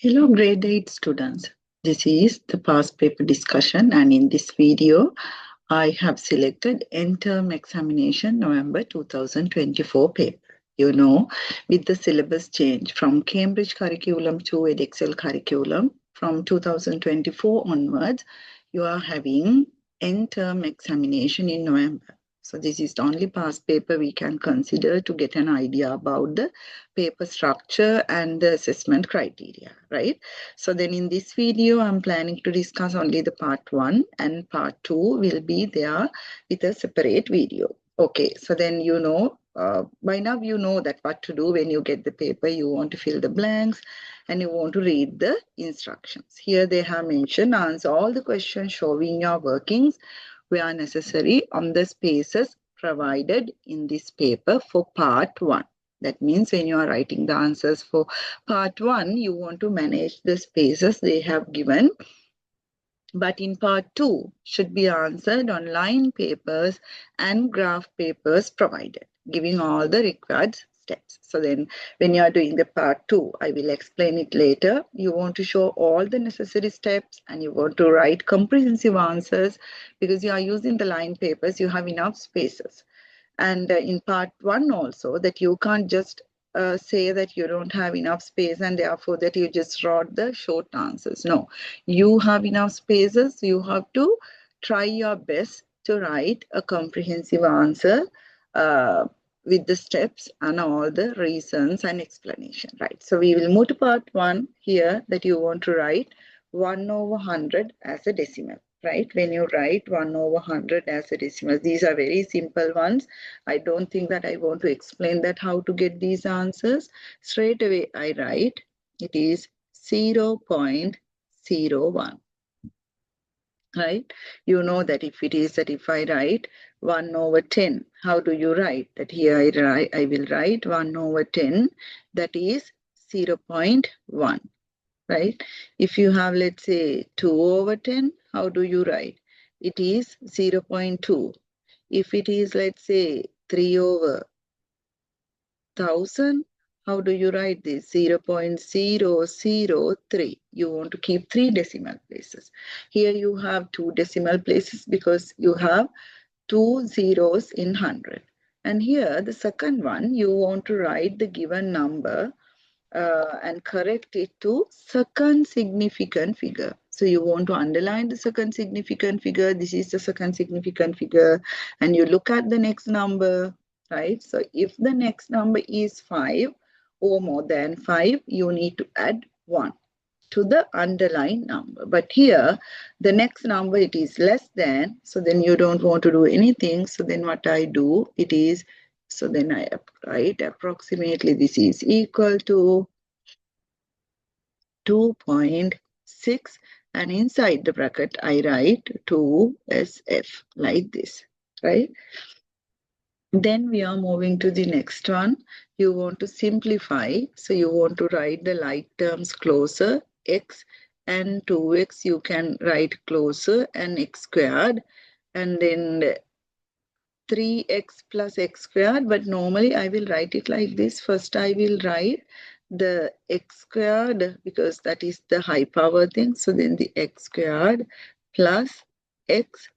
Hello, grade 8 students. This is the past paper discussion, and in this video, I have selected end-term examination November 2024 paper. You know, with the syllabus change from Cambridge curriculum to Edexcel curriculum from 2024 onwards, you are having end-term examination in November. So this is the only past paper we can consider to get an idea about the paper structure and the assessment criteria, right? So then in this video, I'm planning to discuss only the part 1 and part 2 will be there with a separate video. Okay, so then by now you know that what to do when you get the paper. You want to fill the blanks and you want to read the instructions. Here they have mentioned answer all the questions showing your workings where necessary on the spaces provided in this paper for part 1. That means when you are writing the answers for part 1, you want to manage the spaces they have given. But in part 2, should be answered on line papers and graph papers provided, giving all the required steps. So then when you are doing the part 2, I will explain it later. You want to show all the necessary steps and you want to write comprehensive answers because you are using the line papers, you have enough spaces. And in part 1 also, that you can't just say that you don't have enough space and therefore that you just wrote the short answers. No, you have enough spaces. You have to try your best to write a comprehensive answer with the steps and all the reasons and explanation, right? So we will move to part 1 here, that you want to write 1 over 100 as a decimal. Right, when you write 1 over 100 as a decimal, these are very simple ones. I don't think that I want to explain that how to get these answers. Straight away I write it is 0.01. Right, you know that if it is that if I write 1 over 10, how do you write that? Here I will write 1 over 10, that is 0.1. Right? If you have, let's say, 2 over 10, how do you write? It is 0.2. If it is, let's say, 3 over 1000, how do you write this? 0.003. You want to keep 3 decimal places. Here you have 2 decimal places because you have 2 zeros in 100. And here, the second one, you want to write the given number and correct it to second significant figure. So you want to underline the second significant figure. This is the second significant figure. And you look at the next number, right? So if the next number is 5 or more than 5, you need to add 1 to the underlying number. But here, the next number, it is less than. So then you don't want to do anything. So then what I do, it is, so then I write approximately this is equal to 2.6, and inside the bracket I write 2SF like this, right? Then we are moving to the next one. You want to simplify, so you want to write the like terms closer, x and 2x you can write closer and x squared, and then 3x plus x squared, but normally I will write it like this. First I will write the x squared because that is the high power thing. So then the x squared plus x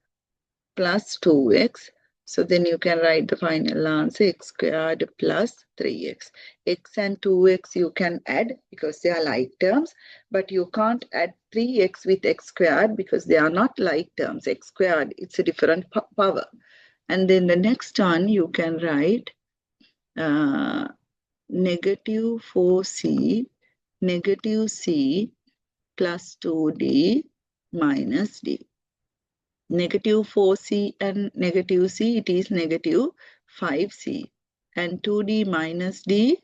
plus 2x. So then you can write the final answer x squared plus 3x. X and 2x you can add because they are like terms, but you can't add 3x with x squared because they are not like terms. X squared, it's a different power. And then the next one you can write negative 4c, negative c plus 2d minus d. Negative 4c and negative c, it is negative 5c. And 2d minus d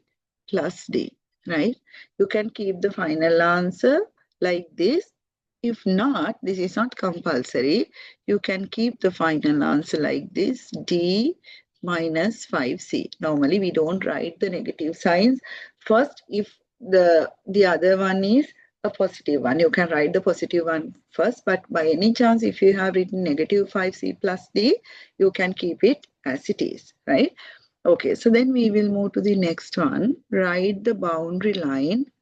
plus d, right? You can keep the final answer like this. If not, this is not compulsory. You can keep the final answer like this, d minus 5c. Normally, we don't write the negative signs. First, if the other one is a positive one, you can write the positive one first. But by any chance, if you have written negative 5c plus d, you can keep it as it is, right? Okay, so then we will move to the next one. Write the boundary line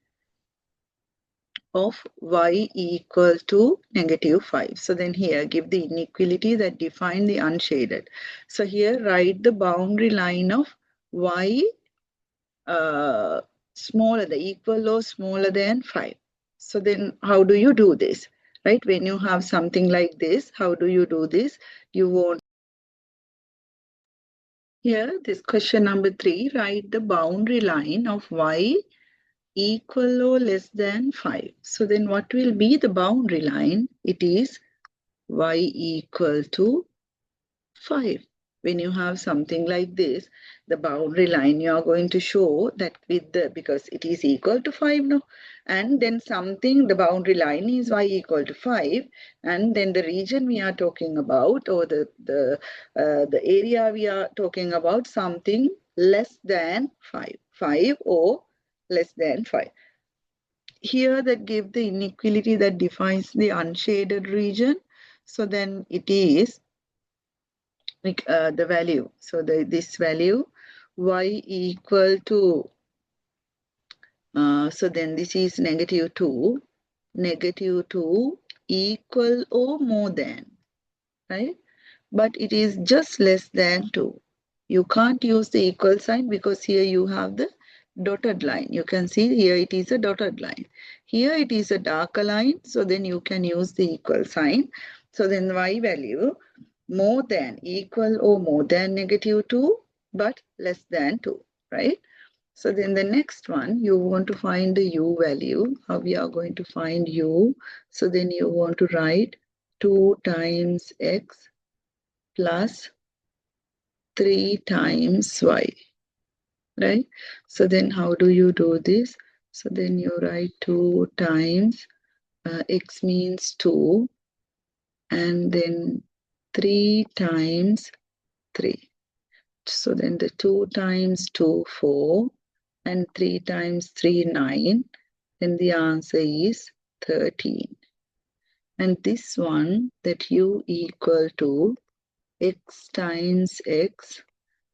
of y equal to -5. So then here give the inequality that define the unshaded. So here write the boundary line of y smaller than, equal or smaller than 5. So then how do you do this? Right? When you have something like this, how do you do this? You want here this question number 3, write the boundary line of y equal or less than 5. So then what will be the boundary line? It is y equal to 5. When you have something like this, the boundary line you are going to show that with the, because it is equal to 5 now, and then something, the boundary line is y equal to 5, and then the region we are talking about, or the area we are talking about, something less than 5 or less than 5. Here that give the inequality that defines the unshaded region. So then it is the value. So this value y equal to, so then this is -2, -2 equal or more than, right? But it is just less than 2. You can't use the equal sign because here you have the dotted line. You can see here it is a dotted line. Here it is a darker line, so then you can use the equal sign. So then y value more than, equal or more than -2, but less than 2, right? So then the next one, you want to find the u value. How we are going to find u? So then you want to write 2 times x plus 3 times y, right? So then how do you do this? So then you write 2 times x means 2, and then 3 times 3. So then the 2 times 2, 4, and 3 times 3, 9. Then the answer is 13. And this one, that u equal to x times x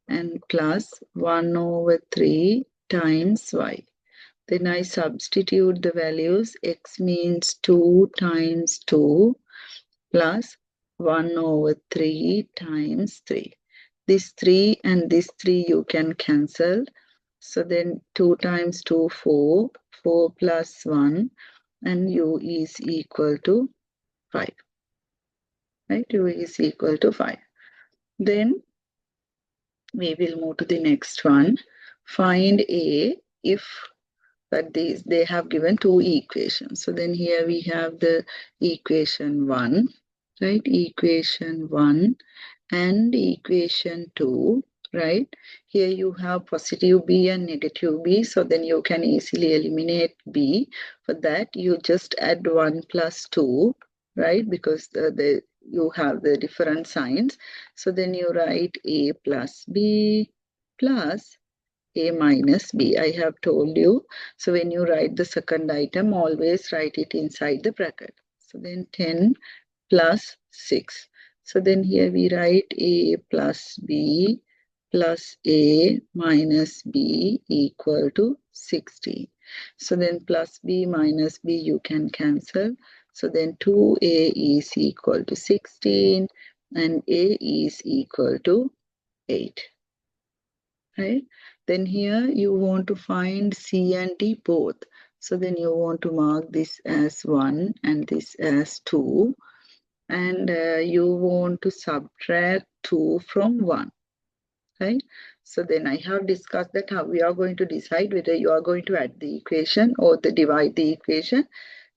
and plus 1 over 3 times y. Then I substitute the values. X means 2 times 2 plus 1 over 3 times 3. This 3 and this 3 you can cancel. So then 2 times 2, 4, 4 plus 1, and u is equal to 5. Right? U is equal to 5. Then we will move to the next one. Find A if, but they have given 2 equations. So then here we have the equation 1, right? Equation 1 and equation 2, right? Here you have positive b and negative b, so then you can easily eliminate b. For that, you just add 1 plus 2, right? Because you have the different signs. So then you write a plus b plus a minus b. I have told you. So when you write the second item, always write it inside the bracket. So then 10 plus 6. So then here we write a plus b plus a minus b equal to 16. So then plus b minus b you can cancel. So then 2a is equal to 16 and a is equal to 8. Right? Then here you want to find c and d both. So then you want to mark this as 1 and this as 2. And you want to subtract 2 from 1, right? So then I have discussed that how we are going to decide whether you are going to add the equation or divide the equation.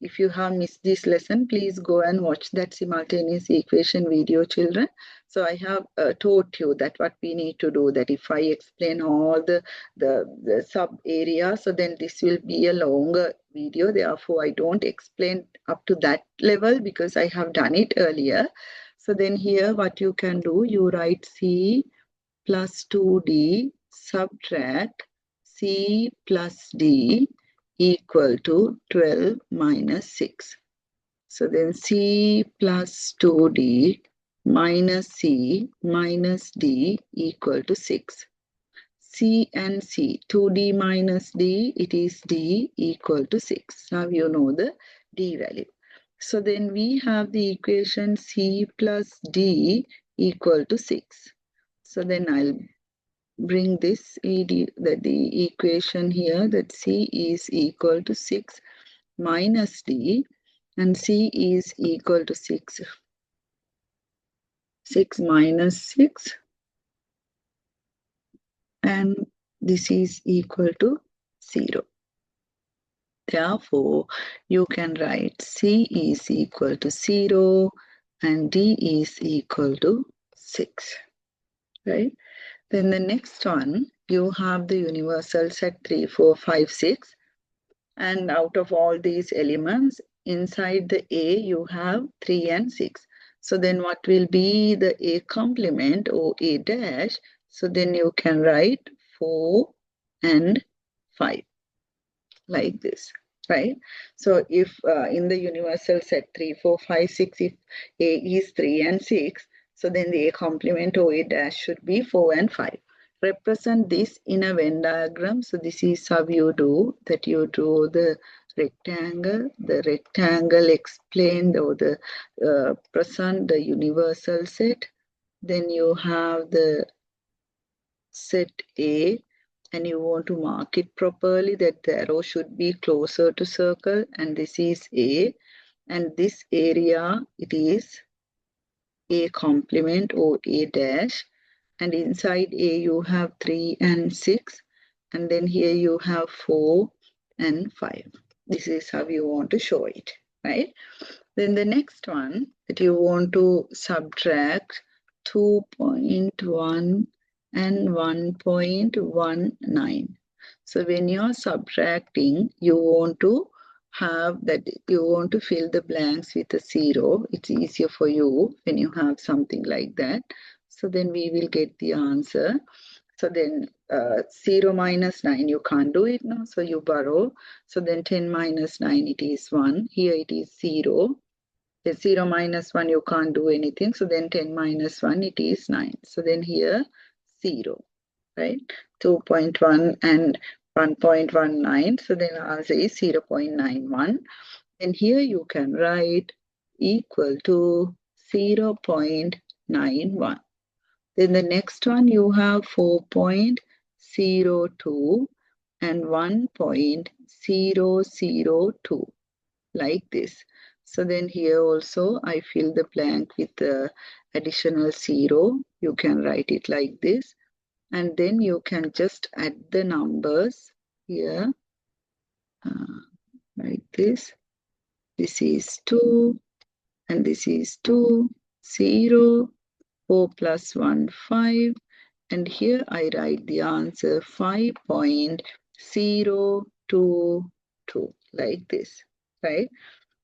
If you have missed this lesson, please go and watch that simultaneous equation video, children. So I have taught you that what we need to do, that if I explain all the sub area, so then this will be a longer video. Therefore, I don't explain up to that level because I have done it earlier. So then here what you can do, you write C plus 2d subtract c plus d equal to 12 minus 6. So then c plus 2d minus c minus d equal to 6. C and C, 2d minus d, it is d equal to 6. Now you know the d value. So then we have the equation c plus d equal to 6. So then I'll bring this the equation here, that c is equal to 6 minus d, and c is equal to 6 minus 6, and this is equal to 0. Therefore, you can write c is equal to 0 and d is equal to 6, right? Then the next one, you have the universal set 3, 4, 5, 6. And out of all these elements, inside the A, you have 3 and 6. So then what will be the A complement or A dash? So then you can write 4 and 5 like this, right? So if in the universal set 3, 4, 5, 6, if A is 3 and 6, so then the A complement or A dash should be 4 and 5. Represent this in a Venn diagram. So this is how you do that. You draw the rectangle explained or the present the universal set. Then you have the set A, and you want to mark it properly, that the arrow should be closer to circle, and this is A, and this area, it is A complement or A dash, and inside A you have 3 and 6, and then here you have 4 and 5. This is how you want to show it, right? Then the next one, that you want to subtract 2.1 and 1.19. So when you are subtracting, you want to have that, you want to fill the blanks with a 0. It's easier for you when you have something like that. So then we will get the answer. So then 0 minus 9, you can't do it now. So you borrow. So then 10 minus 9, it is 1. Here it is 0. 0 minus 1, you can't do anything. So then 10 minus 1, it is 9. So then here 0, right? 2.1 and 1.19. So then answer is 0.91. Then here you can write equal to 0.91. Then the next one you have 4.02 and 1.002 like this. So then here also I fill the blank with the additional 0. You can write it like this. And then you can just add the numbers here like this. This is 2 and this is 2, 0, 4 plus 1, 5. And here I write the answer 5.022 like this, right?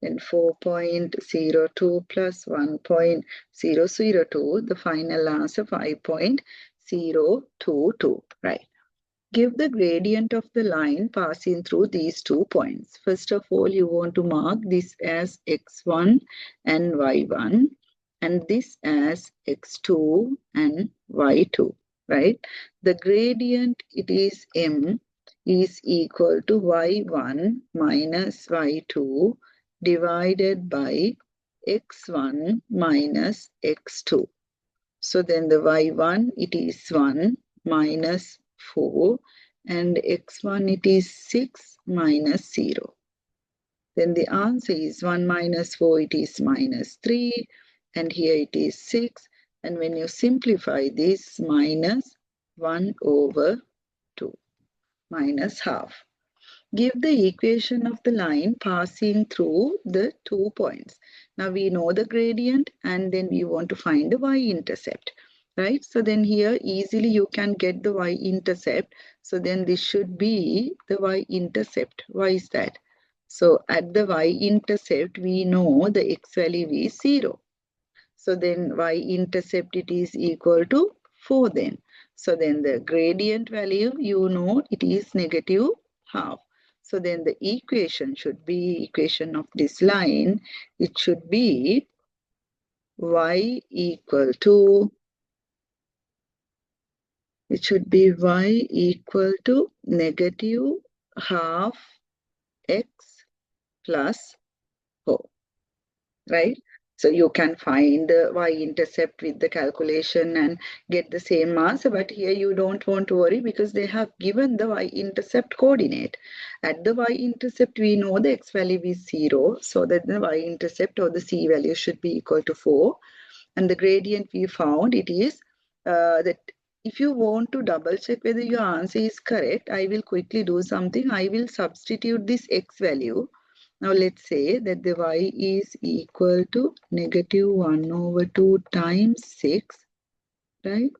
Then 4.02 plus 1.002, the final answer 5.022, right? Give the gradient of the line passing through these 2 points. First of all, you want to mark this as x1 and y1, and this as x2 and y2, right? The gradient, it is m, is equal to y1 minus y2 divided by x1 minus x2. So then the y1, it is 1 minus 4, and x1, it is 6 minus 0. Then the answer is 1 minus 4, it is minus 3, and here it is 6. And when you simplify this, minus 1 over 2, minus half. Give the equation of the line passing through the 2 points. Now we know the gradient, and then we want to find the y-intercept, right? So then here easily you can get the y-intercept. So then this should be the y-intercept. Why is that? So at the y-intercept, we know the x value is 0. So then y-intercept, it is equal to 4 then. So then the gradient value, you know, it is negative half. So then the equation should be, equation of this line, it should be y equal to, it should be y equal to negative half x plus 4, right? So you can find the y-intercept with the calculation and get the same answer, but here you don't want to worry because they have given the y-intercept coordinate. At the y-intercept, we know the x value is 0, so that the y-intercept or the c value should be equal to 4. And the gradient we found, it is that if you want to double check whether your answer is correct, I will quickly do something. I will substitute this x value. Now let's say that the y is equal to -1/2 times 6, right?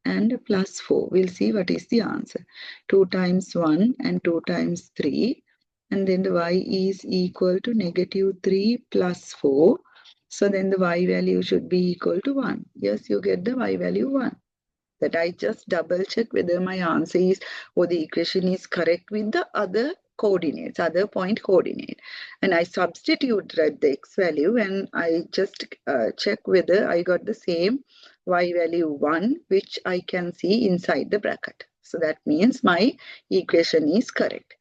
And plus 4. We'll see what is the answer. 2 times 1 and 2 times 3. And then the y is equal to -3 plus 4. So then the y value should be equal to 1. Yes, you get the y value 1. That I just double check whether my answer is or the equation is correct with the other coordinates, other point coordinate. And I substituted the x value and I just check whether I got the same y value 1, which I can see inside the bracket. So that means my equation is correct.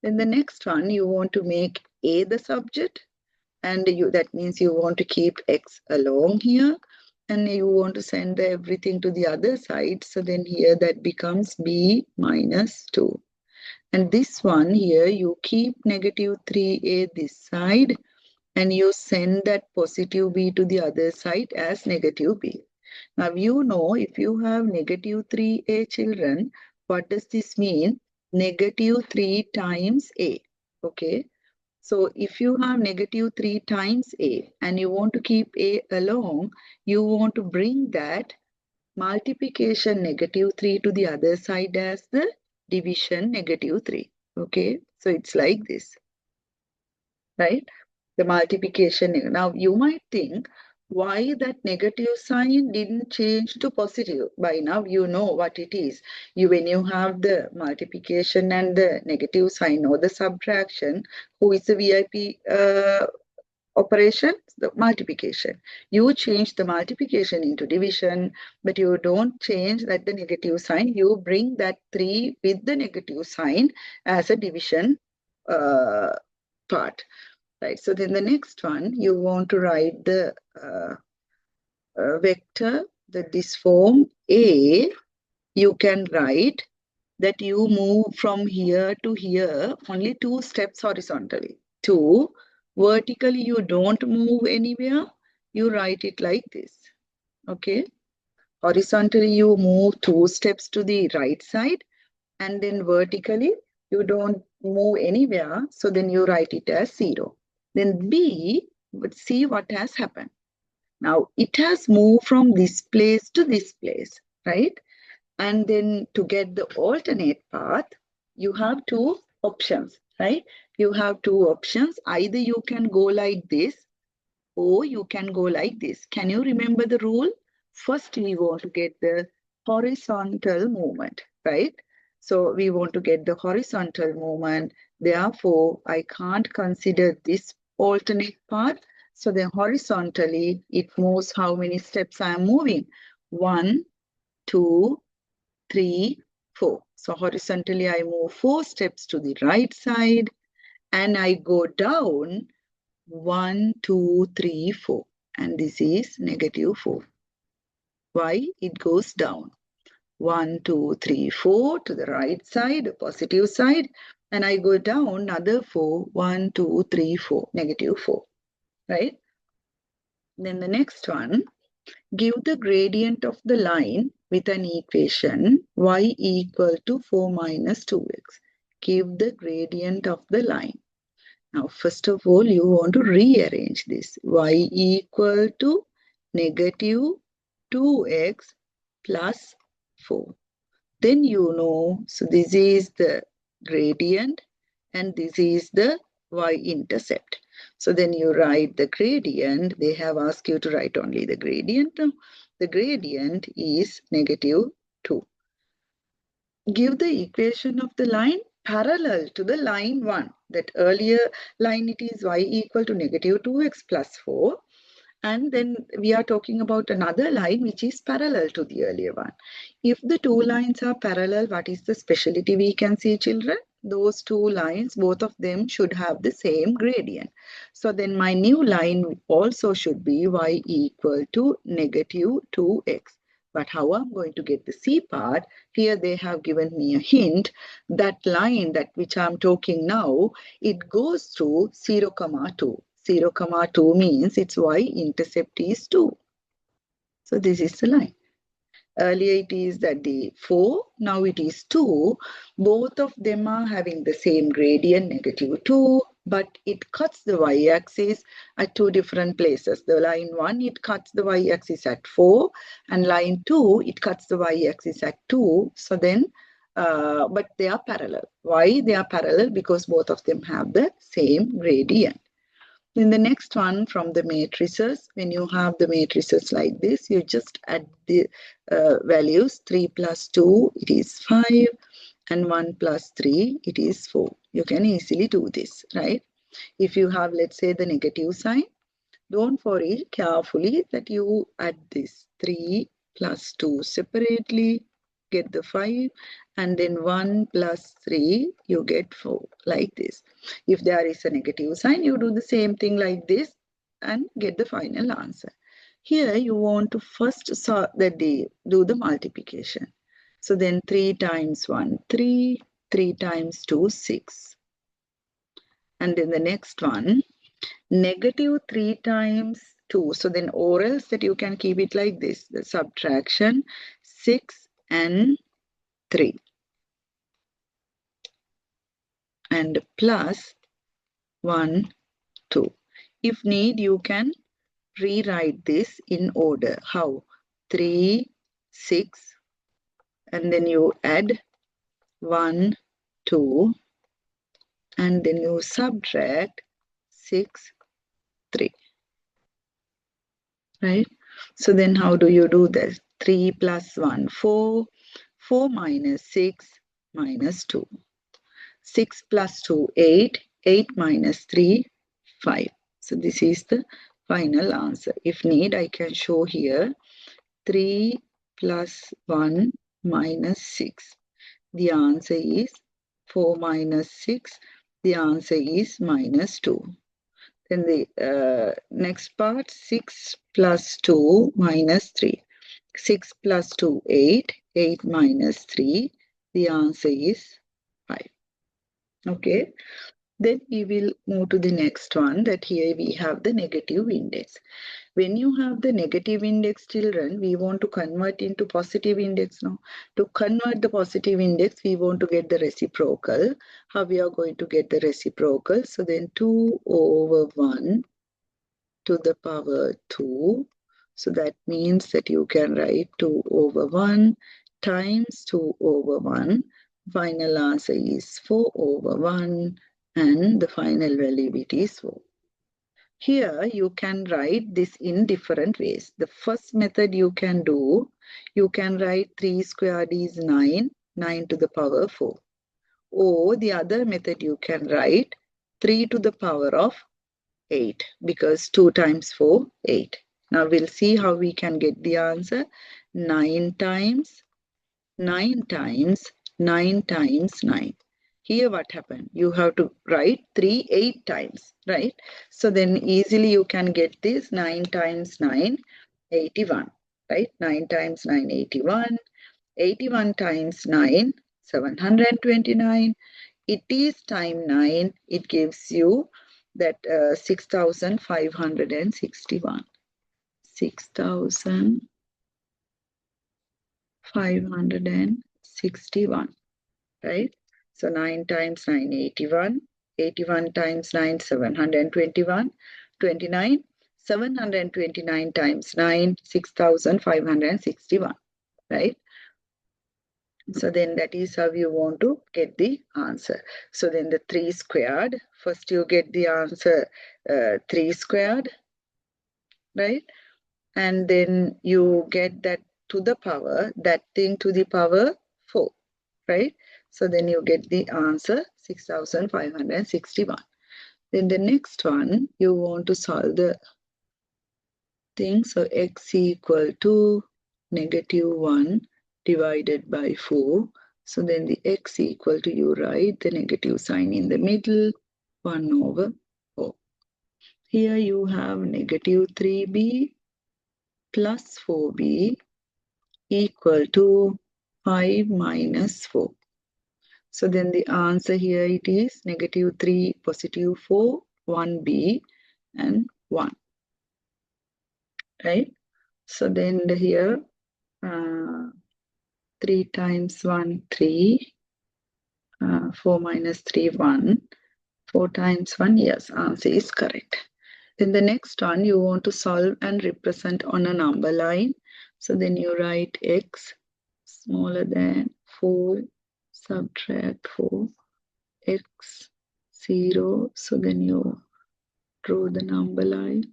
Then the next one, you want to make A the subject, and that means you want to keep x along here, and you want to send everything to the other side. So then here that becomes b minus 2. And this one here, you keep -3a this side, and you send that positive b to the other side as -b. Now you know if you have -3a children, what does this mean? -3 times a. Okay. So if you have -3 times a and you want to keep a along, you want to bring that multiplication -3 to the other side as the division -3. Okay, so it's like this, right? The multiplication. Now you might think, why that negative sign didn't change to positive? By now you know what it is. When you have the multiplication and the negative sign or the subtraction, who is the VIP operation? The multiplication. You change the multiplication into division, but you don't change that the negative sign. You bring that 3 with the negative sign as a division part. Right, so then the next one, you want to write the vector, this form A, you can write that you move from here to here only 2 steps horizontally. 2, vertically you don't move anywhere, you write it like this, okay? Horizontally you move 2 steps to the right side, and then vertically you don't move anywhere, so then you write it as 0. Then B, but see what has happened. Now it has moved from this place to this place, right? And then to get the alternate path, you have 2 options, right? You have 2 options. Either you can go like this or you can go like this. Can you remember the rule? First, we want to get the horizontal movement, right? So we want to get the horizontal movement. Therefore, I can't consider this alternate path. So then horizontally, it moves how many steps I am moving? 1, 2, 3, 4. So horizontally, I move 4 steps to the right side and I go down 1, 2, 3, 4. And this is -4. Why? It goes down. 1, 2, 3, 4 to the right side, positive side. And I go down another 4, 1, 2, 3, 4, -4. Right? Then the next one, give the gradient of the line with an equation y equal to 4 minus 2x. Give the gradient of the line. Now, first of all, you want to rearrange this. Y equal to -2x plus 4. Then you know, so this is the gradient and this is the y-intercept. So then you write the gradient. They have asked you to write only the gradient. The gradient is -2. Give the equation of the line parallel to the line 1. That earlier line, it is y equal to -2x plus 4. And then we are talking about another line which is parallel to the earlier one. If the 2 lines are parallel, what is the speciality we can see, children? those two lines, both of them should have the same gradient. So then my new line also should be y equal to negative 2x. But how I'm going to get the C part? Here they have given me a hint. That line that which I'm talking now, it goes through 0, 2. 0, 2 means its y-intercept is 2. So this is the line. Earlier it is that the 4, now it is 2. Both of them are having the same gradient, negative 2, but it cuts the y-axis at two different places. The line 1, it cuts the y-axis at 4, and line 2, it cuts the y-axis at 2. So then, but they are parallel. Why they are parallel? Because both of them have the same gradient. Then the next one from the matrices, when you have the matrices like this, you just add the values. 3 plus 2, it is 5, and 1 plus 3, it is 4. You can easily do this, right? If you have, let's say, the negative sign, don't worry, carefully that you add this 3 plus 2 separately, get the 5, and then 1 plus 3, you get 4, like this. If there is a negative sign, you do the same thing like this and get the final answer. Here you want to first do the multiplication. So then 3 times 1, 3, 3 times 2, 6. And then the next one, negative 3 times 2. So then, or else that you can keep it like this, the subtraction 6 and 3. And plus 1, 2. If need, you can rewrite this in order. How? 3, 6, and then you add 1, 2, and then you subtract 6, 3. Right? So then how do you do this? 3 plus 1, 4. 4 minus 6 minus 2. 6 plus 2, 8. 8 minus 3, 5. So this is the final answer. If need, I can show here 3 plus 1 minus 6. The answer is 4 minus 6. The answer is minus 2. Then the next part, 6 plus 2 minus 3. 6 plus 2, 8. 8 minus 3. The answer is 5. Okay. Then we will move to the next one, that here we have the negative index. When you have the negative index, children, we want to convert into positive index now. To convert the positive index, we want to get the reciprocal. How we are going to get the reciprocal? So then 2 over 1 to the power 2. So that means that you can write 2 over 1 times 2 over 1. Final answer is 4 over 1, and the final value it is 4. Here you can write this in different ways. The first method you can do, you can write 3 squared is 9, 9 to the power 4. Or the other method you can write 3 to the power of 8, because 2 times 4, 8. Now we'll see how we can get the answer. 9 times 9 times 9 times 9. Here what happened? You have to write 3 8 times, right? So then easily you can get this. 9 times 9, 81, right? 9 times 9, 81. 81 times 9, 729. It is time 9. It gives you that 6,561. 6,561, right? So 9 times 9, 81. 81 times 9, 721. 29. 729 times 9, 6,561, right? So then that is how you want to get the answer. So then the 3 squared, first you get the answer 3 squared, right? And then you get that to the power, that thing to the power 4, right? So then you get the answer 6,561. Then the next one, you want to solve the thing. So x equal to negative 1 divided by 4. So then the x equal to, you write the negative sign in the middle, 1 over 4. Here you have negative 3b plus 4b equal to 5 minus 4. So then the answer here it is negative 3, positive 4, 1b and 1. Right? So then here 3 times 1, 3. 4 minus 3, 1. 4 times 1, yes, answer is correct. Then the next one, you want to solve and represent on a number line. So then you write x smaller than 4, subtract 4, x 0. So then you draw the number line.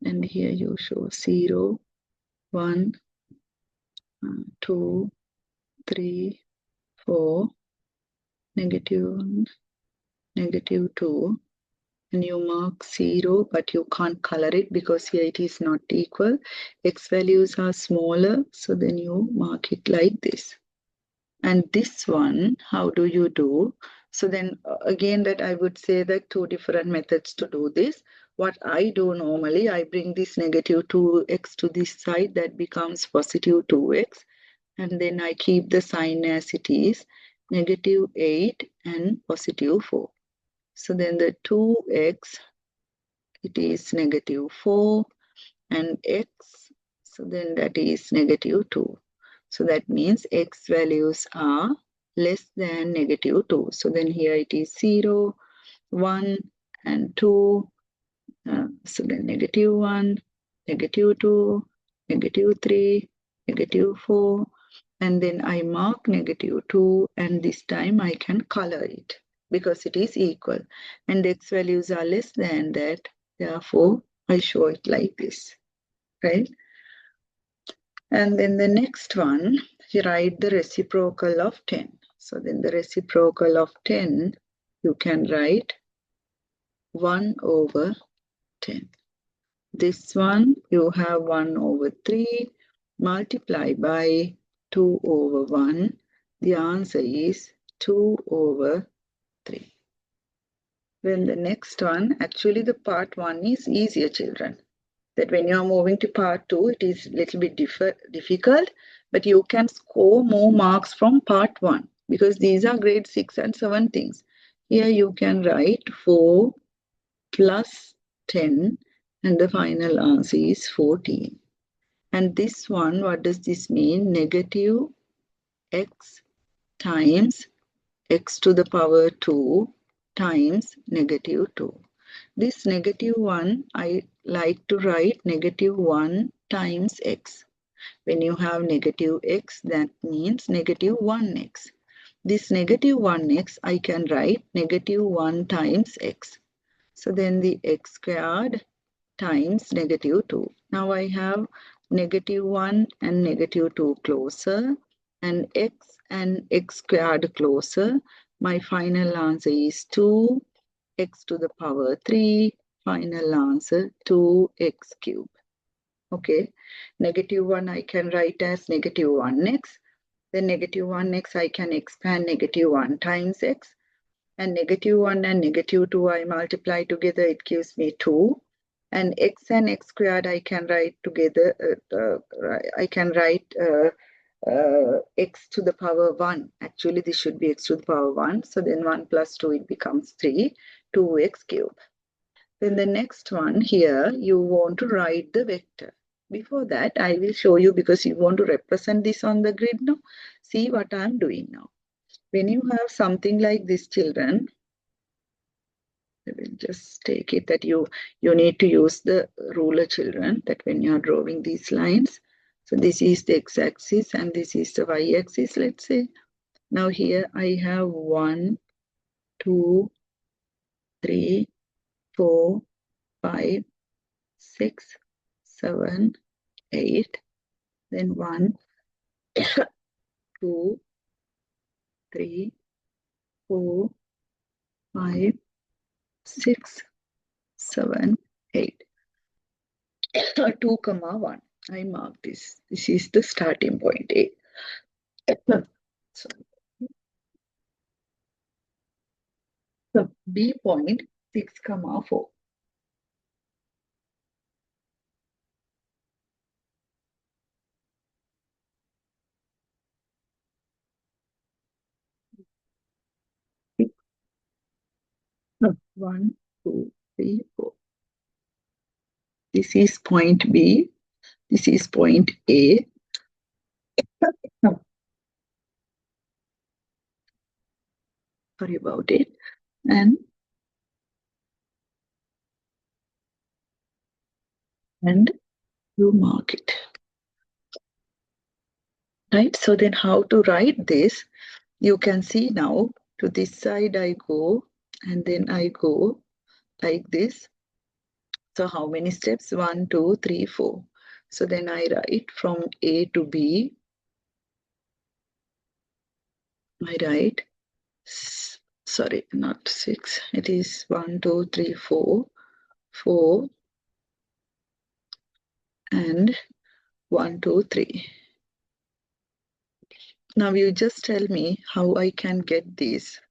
And here you show 0, 1, 2, 3, 4, negative 1, negative 2. And you mark 0, but you can't color it because here it is not equal. X values are smaller, so then you mark it like this. And this one, how do you do? So then again that I would say that 2 different methods to do this. What I do normally, I bring this negative 2x to this side, that becomes positive 2x. And then I keep the sign as it is, negative 8 and positive 4. So then the 2x, it is negative 4, and x, so then that is negative 2. So that means x values are less than negative 2. So then here it is 0, 1, and 2. So then negative 1, negative 2, negative 3, negative 4. And then I mark negative 2, and this time I can color it because it is equal. And the x values are less than that. Therefore, I show it like this, right? And then the next one, you write the reciprocal of 10. So then the reciprocal of 10, you can write 1 over 10. This one, you have 1 over 3 multiplied by 2 over 1. The answer is 2 over 3. Then the next one, actually the part 1 is easier, children. That when you are moving to part 2, it is a little bit difficult, but you can score more marks from part 1 because these are grade 6 and 7 things. Here you can write 4 plus 10 and the final answer is 14. And this one, what does this mean? Negative x times x to the power 2 times negative 2. This negative 1, I like to write negative 1 times x. When you have negative x, that means negative 1x. This negative 1x, I can write negative 1 times x. So then the x squared times negative 2. Now I have negative 1 and negative 2 closer, and x squared closer. My final answer is 2. X to the power 3, final answer 2x cube. Okay, negative 1 I can write as negative 1x. Then negative 1x I can expand negative 1 times x. And negative 1 and negative 2 I multiply together, it gives me 2. And x squared I can write together, I can write x to the power 1. Actually, this should be x to the power 1. So then 1 plus 2, it becomes 3, 2x cube. Then the next one here, you want to write the vector. Before that, I will show you because you want to represent this on the grid now. See what I'm doing now. When you have something like this, children, I will just take it that you need to use the ruler, children, that when you are drawing these lines. So this is the x-axis and this is the y-axis, let's say. Now here I have 1, 2, 3, 4, 5, 6, 7, 8. Then 1, 2, 3, 4, 5, 6, 7, 8. 2, 1. I mark this. This is the starting point, 8. So B point 6 comma 4. No, 1, 2, 3, 4. This is point B. This is point A. No, sorry about it. And you mark it. Right? So then how to write this? You can see now to this side I go and then I go like this. So how many steps? 1, 2, 3, 4. So then I write from A to B. I write, sorry, not 6. It is 1, 2, 3, 4, 4, and 1, 2, 3. Now you just tell me how I can get these.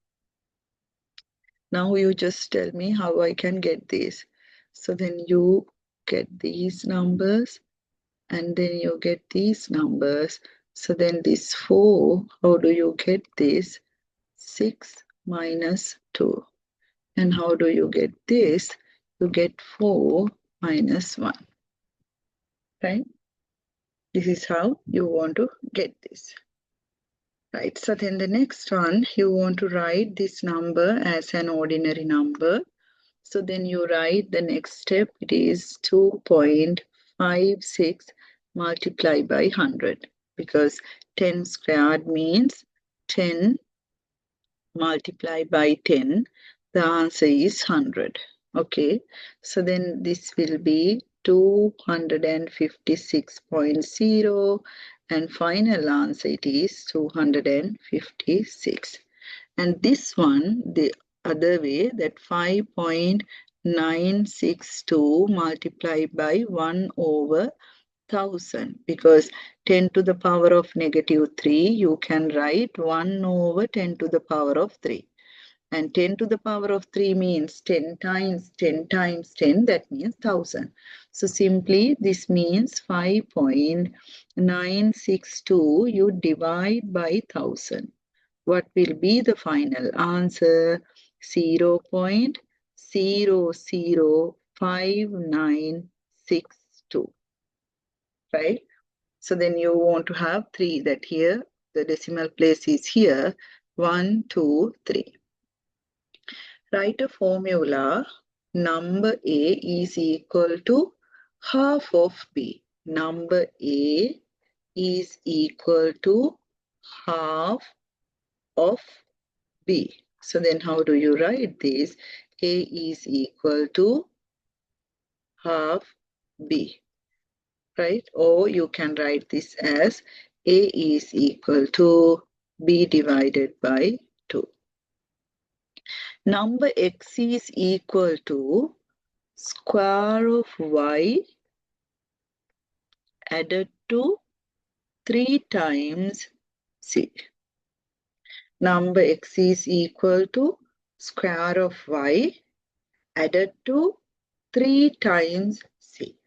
Now you just tell me how I can get these. So then you get these numbers and then you get these numbers. So then this 4, how do you get this? 6 minus 2. And how do you get this? You get 4 minus 1. Right? This is how you want to get this. Right, so then the next one, you want to write this number as an ordinary number. So then you write the next step, it is 2.56 multiplied by 100 because 10 squared means 10 multiplied by 10. The answer is 100. Okay, so then this will be 256.0 and final answer it is 256. And this one, the other way, that 5.962 multiplied by 1 over 1000, because 10 to the power of negative 3, you can write 1 over 10 to the power of 3. And 10 to the power of 3 means 10 times 10 times 10, that means 1000. So simply this means 5.962 you divide by 1000. What will be the final answer? 0.005962. Right? So then you want to have 3, that here the decimal place is here. 1, 2, 3. Write a formula. Number A is equal to half of B. Number A is equal to half of B. So then how do you write this? A is equal to half B, right? Or you can write this as A is equal to B divided by 2. Number X is equal to square of Y added to 3 times C. Number X is equal to square of Y added to 3 times C,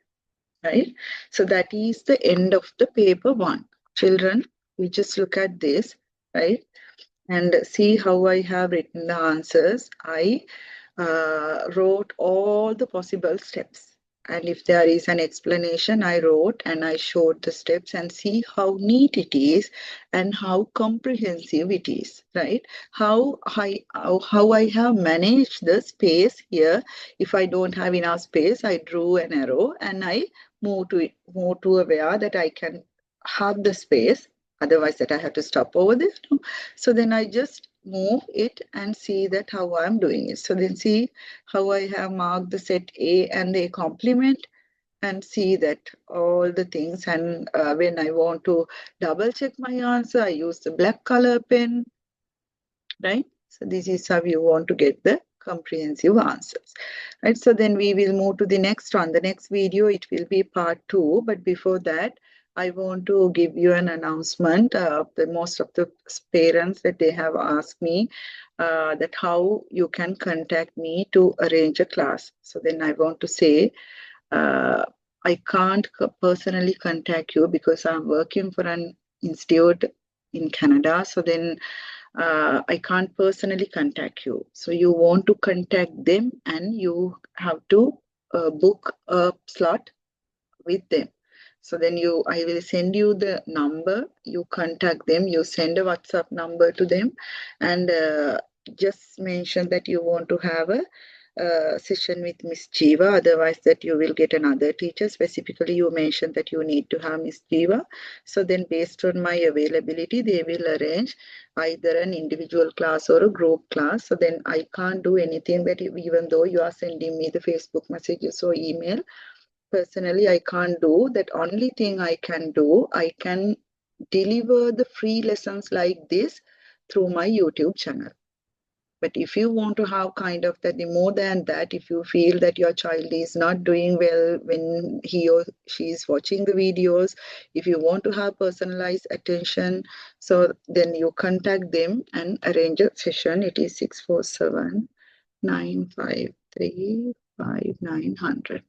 right? So that is the end of the paper 1. Children, we just look at this, right? And see how I have written the answers. I wrote all the possible steps. And if there is an explanation, I wrote and I showed the steps and see how neat it is and how comprehensive it is, right? How I have managed the space here. If I don't have enough space, I drew an arrow and I move to where that I can have the space. Otherwise, that I have to stop over there. No? So then I just move it and see that how I'm doing it. So then see how I have marked the set A and the complement and see that all the things. And when I want to double check my answer, I use the black color pen, right? So this is how you want to get the comprehensive answers, right? So then we will move to the next one. The next video, it will be part 2. But before that, I want to give you an announcement. Most of the parents that they have asked me that how you can contact me to arrange a class. So then I want to say uh, I can't personally contact you because I'm working for an institute in Canada. So then I can't personally contact you. So you want to contact them and you have to book a slot with them. So then I will send you the number, you contact them, you send a WhatsApp number to them, and just mention that you want to have a session with Miss Jeewa, otherwise that you will get another teacher. Specifically, you mentioned that you need to have Miss Jeewa. So then based on my availability, they will arrange either an individual class or a group class. So then I can't do anything that even though you are sending me the Facebook messages or email, personally I can't do that. Only thing I can do, I can deliver the free lessons like this through my YouTube channel. But if you want to have kind of that, more than that, if you feel that your child is not doing well when he or she is watching the videos, if you want to have personalized attention, so then you contact them and arrange a session. It is 647-953-5900.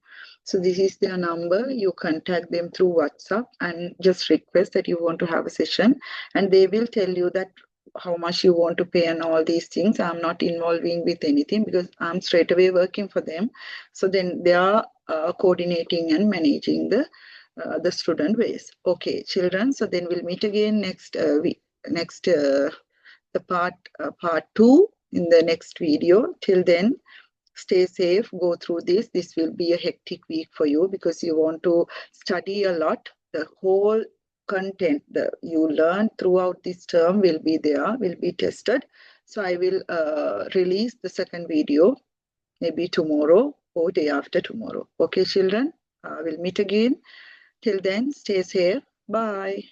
So this is their number. You contact them through WhatsApp and just request that you want to have a session, and they will tell you that how much you want to pay and all these things. I'm not involving with anything because I'm straight away working for them. So then they are coordinating and managing the student base. Okay, children. So then we'll meet again next week. Next the part 2 in the next video. Till then, stay safe, go through this. This will be a hectic week for you because you want to study a lot. The whole content that you learn throughout this term will be there, will be tested. So I will release the second video maybe tomorrow or day after tomorrow. Okay, children, we'll meet again. Till then, stay safe. Bye.